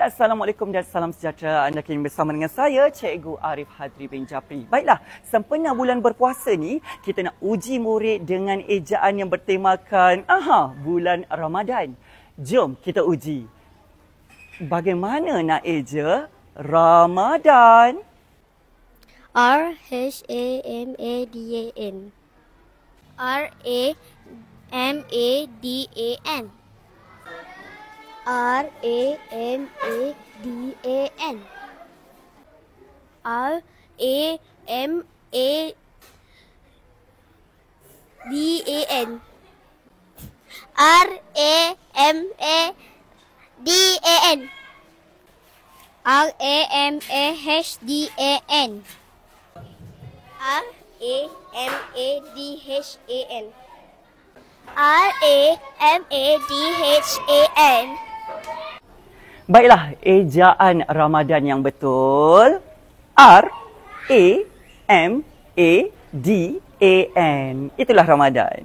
Assalamualaikum dan salam sejahtera. Anda kini bersama dengan saya, Cikgu Arif Hadri bin Japri. Baiklah, sempena bulan berpuasa ni, kita nak uji murid dengan ejaan yang bertemakan bulan Ramadan. Jom kita uji. Bagaimana nak eja Ramadan? R-H-A-M-A-D-A-N. R-A-M-A-D-A-N. R-A-M-A-D-A-N. R-A-M-A-D-A-N. R-A-M-A-D-A-N. R-A-M-A-H-D-A-N. R-A-M-A-D-H-A-N. R-A-M-A-D-H-A-N. Baiklah, ejaan Ramadan yang betul. R-A-M-A-D-A-N. Itulah Ramadan.